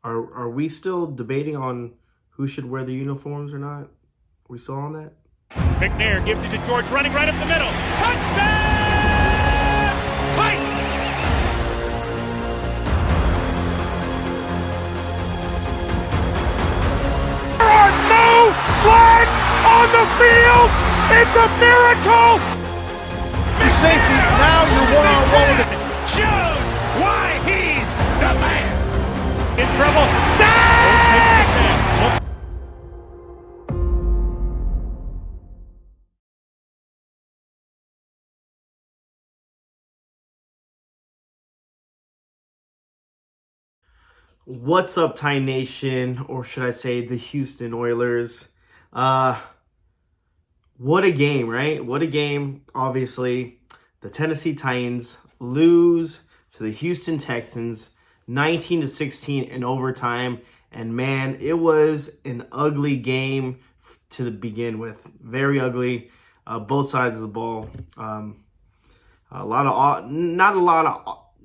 Are we still debating on who should wear the uniforms or not? Are we still on that? McNair gives it to George, running right up the middle. Touchdown! Titans! There are no flags on the field! It's a miracle! The safety, now you're one-on-one with it. Shows why he's the man! In trouble. Sack! What's up, Titan Nation, or should I say the Houston Oilers? What a game, right? What a game. Obviously, the Tennessee Titans lose to the Houston Texans 19-16 in overtime. And man, it was an ugly game to begin with. Very ugly. Both sides of the ball.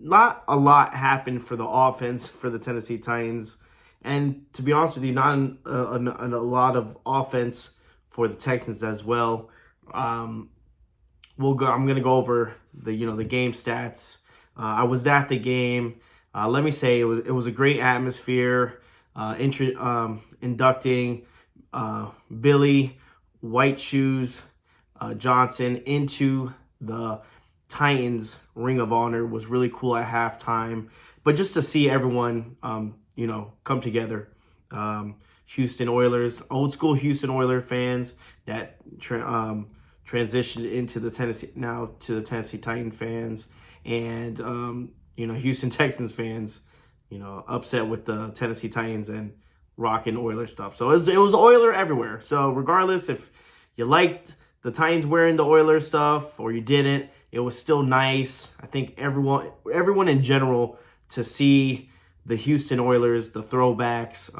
Not a lot happened for the offense for the Tennessee Titans, and to be honest with you, not a lot of offense for the Texans as well. I'm gonna go over the game stats. I was at the game. Let me say it was a great atmosphere. Inducting Billy White Shoes Johnson into the Titans Ring of Honor was really cool at halftime. But just to see everyone, come together. Houston Oilers, old school Houston Oilers fans that transitioned into the Tennessee Titan fans, and Houston Texans fans, upset with the Tennessee Titans and rocking Oilers stuff. So it was Oiler everywhere. So regardless if you liked the Titans wearing the Oilers stuff or you didn't, it was still nice. I think everyone in general, to see the Houston Oilers, the throwbacks,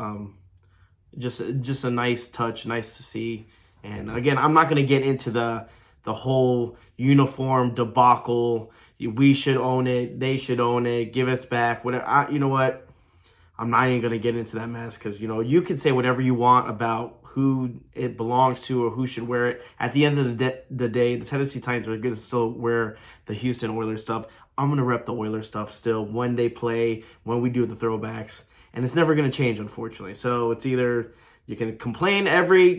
just a nice touch, nice to see. And again, I'm not going to get into the whole uniform debacle. We should own it. They should own it. Give us back. Whatever. You know what? I'm not even going to get into that mess because, you can say whatever you want about who it belongs to or who should wear it. At the end of the day, the Tennessee Titans are going to still wear the Houston Oilers stuff. I'm going to rep the Oilers stuff still when they play, when we do the throwbacks. And it's never going to change, unfortunately. So it's either you can complain every,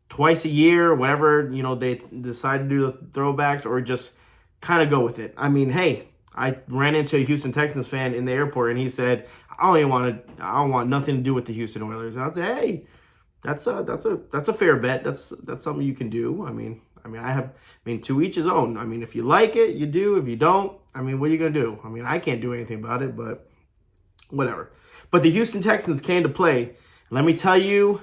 twice a year, whatever, they decide to do the throwbacks, or just kind of go with it. I mean, hey, I ran into a Houston Texans fan in the airport, and he said, I don't want nothing to do with the Houston Oilers. And I said, hey, that's a fair bet. That's something you can do. I mean, to each his own. I mean, if you like it, you do. If you don't, what are you gonna do? I mean, I can't do anything about it, but whatever. But the Houston Texans came to play. Let me tell you,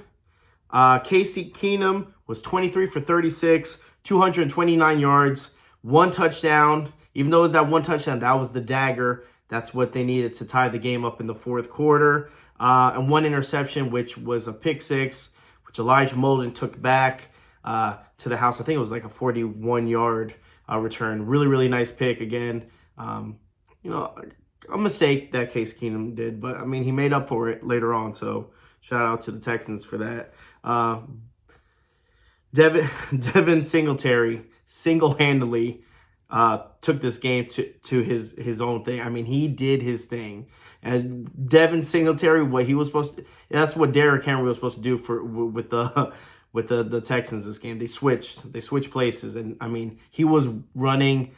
Casey Keenum was 23 for 36, 229 yards, one touchdown. Even though it was that one touchdown, that was the dagger. That's what they needed to tie the game up in the fourth quarter. And one interception, which was a pick six, which Elijah Molden took back to the house. I think it was like a 41-yard return. Really, really nice pick again. A mistake that Case Keenum did, but he made up for it later on. So shout out to the Texans for that. Devin Singletary single-handedly took this game to his own thing. He did his thing. And Devin Singletary, what he was supposed to, that's what Derrick Henry was supposed to do with the Texans this game. They switched places, and he was running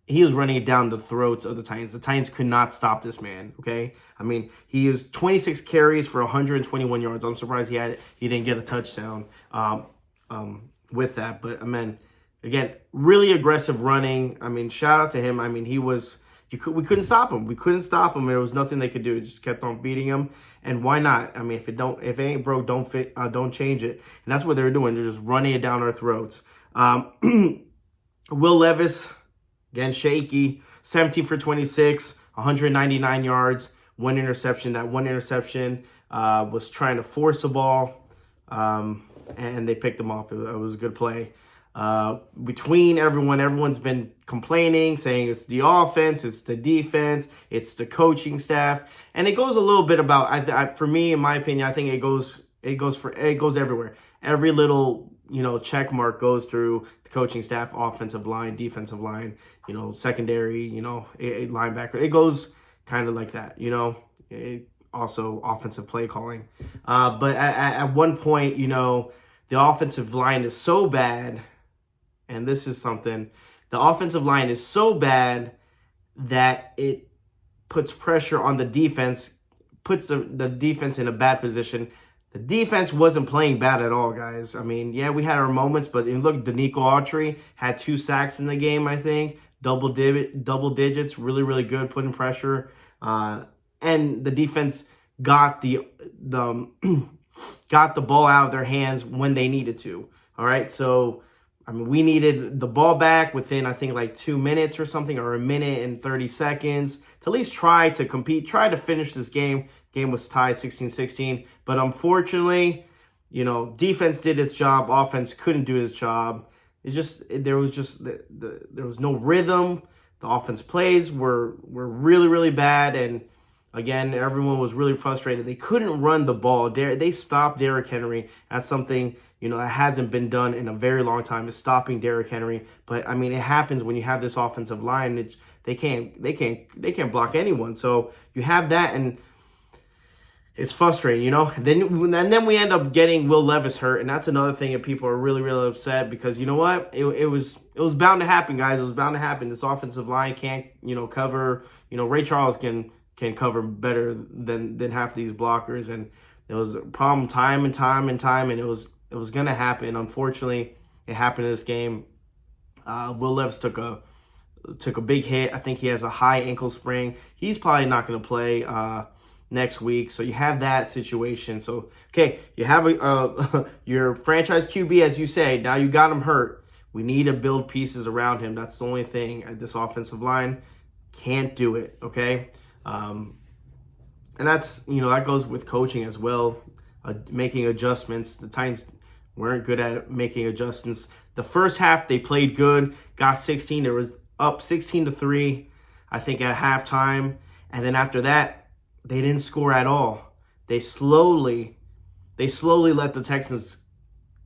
it down the throats of the Titans. The Titans could not stop this man. Okay, he is 26 carries for 121 yards. I'm surprised he didn't get a touchdown with that, but again, really aggressive running. Shout out to him. We couldn't stop him. We couldn't stop him. There was nothing they could do. It just kept on beating him. And why not? If it ain't broke, don't change it. And that's what they were doing. They're just running it down our throats. Will Levis, again, shaky, 17 for 26, 199 yards, one interception. That one interception was trying to force a ball, and they picked him off. It was a good play. between everyone's been complaining, saying it's the offense, it's the defense, it's the coaching staff, and it goes a little bit about. For me, in my opinion, I think it goes everywhere. Every little check mark goes through the coaching staff, offensive line, defensive line, secondary, linebacker. It goes kind of like that, also offensive play calling. But at one point, the offensive line is so bad. And this is something, the offensive line is so bad that it puts pressure on the defense, puts the defense in a bad position. The defense wasn't playing bad at all, guys. I mean, yeah, we had our moments, but look, Danico Autry had 2 sacks in the game, I think. Double digits, really, really good, putting pressure. And the defense got the got the ball out of their hands when they needed to. All right, so I mean, we needed the ball back within, I think, like 2 minutes or something, or 1 minute and 30 seconds to at least try to compete, try to finish this game. Game was tied 16-16. But unfortunately, defense did its job. Offense couldn't do its job. There was no rhythm. The offense plays were really, really bad. And again, everyone was really frustrated. They couldn't run the ball. They stopped Derrick Henry. That's something, that hasn't been done in a very long time, is stopping Derrick Henry. But I mean, it happens when you have this offensive line. They can't block anyone. So you have that, and it's frustrating, And then we end up getting Will Levis hurt, and that's another thing that people are really, really upset, because you know what? It was bound to happen, guys. It was bound to happen. This offensive line can't, cover. Ray Charles can cover better than half of these blockers, and it was a problem time and time, and it was gonna happen. Unfortunately, it happened in this game. Will Levis took a big hit. I think he has a high ankle sprain. He's probably not gonna play next week. So you have that situation. So okay, you have your franchise QB, as you say. Now you got him hurt. We need to build pieces around him. That's the only thing. This offensive line can't do it. Okay. And that's, that goes with coaching as well, making adjustments. The Titans weren't good at making adjustments. The first half, they played good, got 16. They were up 16-3, I think, at halftime. And then after that, they didn't score at all. They slowly let the Texans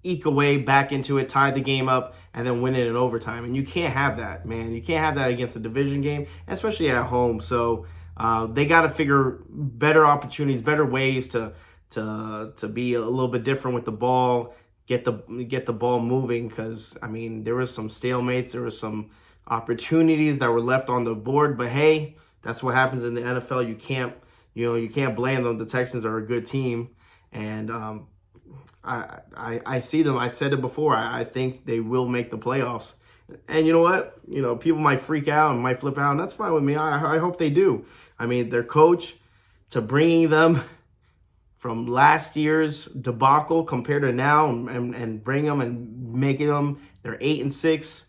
eke away back into it, tie the game up, and then win it in overtime. And you can't have that, man. You can't have that against a division game, especially at home. So they got to figure better opportunities, better ways to be a little bit different with the ball, get the ball moving. Because I mean, there was some stalemates, there was some opportunities that were left on the board. But hey, that's what happens in the NFL. You can't blame them. The Texans are a good team, and I see them. I said it before. I think they will make the playoffs. And you know what? People might freak out and might flip out, and that's fine with me. I hope they do. I mean, their coach, to bringing them from last year's debacle compared to now, and bring them and making them, they're 8-6,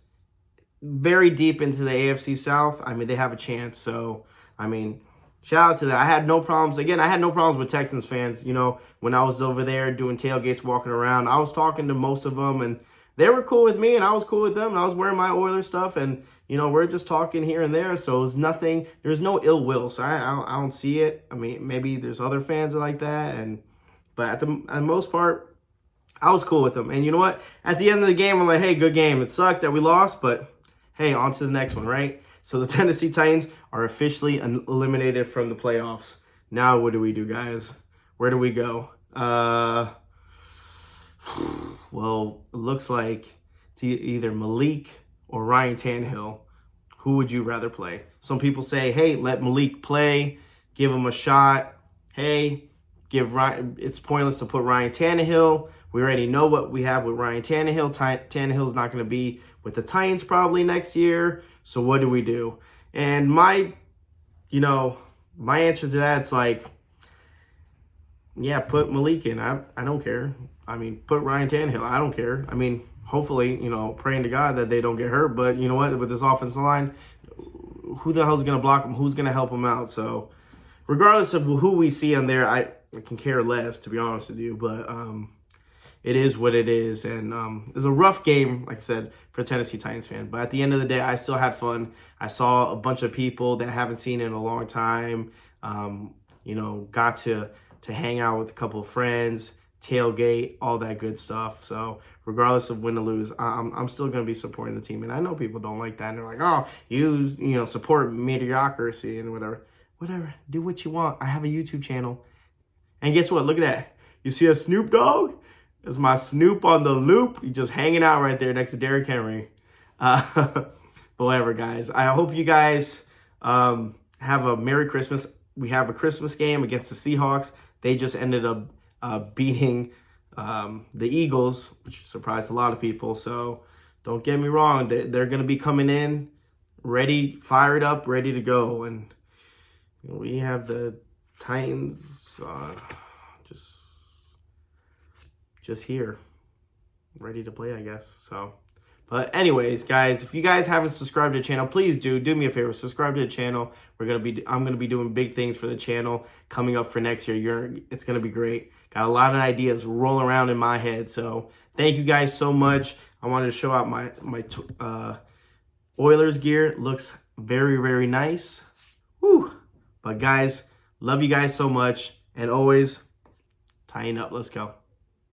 very deep into the AFC South. I mean, they have a chance. So, I mean, shout out to that. I had no problems. Again, I had no problems with Texans fans. When I was over there doing tailgates, walking around, I was talking to most of them, and they were cool with me, and I was cool with them, and I was wearing my Oilers stuff, and, we're just talking here and there, so it's nothing, there's no ill will, so I don't see it. I mean, maybe there's other fans like that, but at the most part, I was cool with them. And you know what? At the end of the game, I'm like, hey, good game. It sucked that we lost, but hey, on to the next one, right? So the Tennessee Titans are officially eliminated from the playoffs. Now what do we do, guys? Where do we go? Well, it looks like it's either Malik or Ryan Tannehill. Who would you rather play? Some people say, hey, let Malik play, give him a shot. Hey, it's pointless to put Ryan Tannehill. We already know what we have with Ryan Tannehill. Tannehill's not going to be with the Titans probably next year. So what do we do? And my answer to that, it's like, yeah, put Malik in. I don't care. I mean, put Ryan Tannehill. I don't care. I mean, hopefully, praying to God that they don't get hurt. But you know what? With this offensive line, who the hell's going to block them? Who's going to help them out? So regardless of who we see on there, I can care less, to be honest with you. But it is what it is. And it was a rough game, like I said, for a Tennessee Titans fan. But at the end of the day, I still had fun. I saw a bunch of people that I haven't seen in a long time. Got to hang out with a couple of friends, tailgate, all that good stuff. So regardless of win or lose, I'm still going to be supporting the team. And I know people don't like that. And they're like, oh, you support mediocrity and whatever. Whatever. Do what you want. I have a YouTube channel. And guess what? Look at that. You see a Snoop Dogg? That's my Snoop on the loop. He's just hanging out right there next to Derrick Henry. But whatever, guys. I hope you guys have a Merry Christmas. We have a Christmas game against the Seahawks. They just ended up beating the Eagles, which surprised a lot of people. So don't get me wrong. They're going to be coming in ready, fired up, ready to go. And we have the Titans just here, ready to play, I guess. So, but anyways, guys, if you guys haven't subscribed to the channel, please do me a favor, subscribe to the channel. I'm gonna be doing big things for the channel coming up for next year. It's gonna be great. Got a lot of ideas rolling around in my head. So thank you guys so much. I wanted to show out my Oilers gear. It looks very, very nice. Woo! But guys, love you guys so much, and always tying up. Let's go.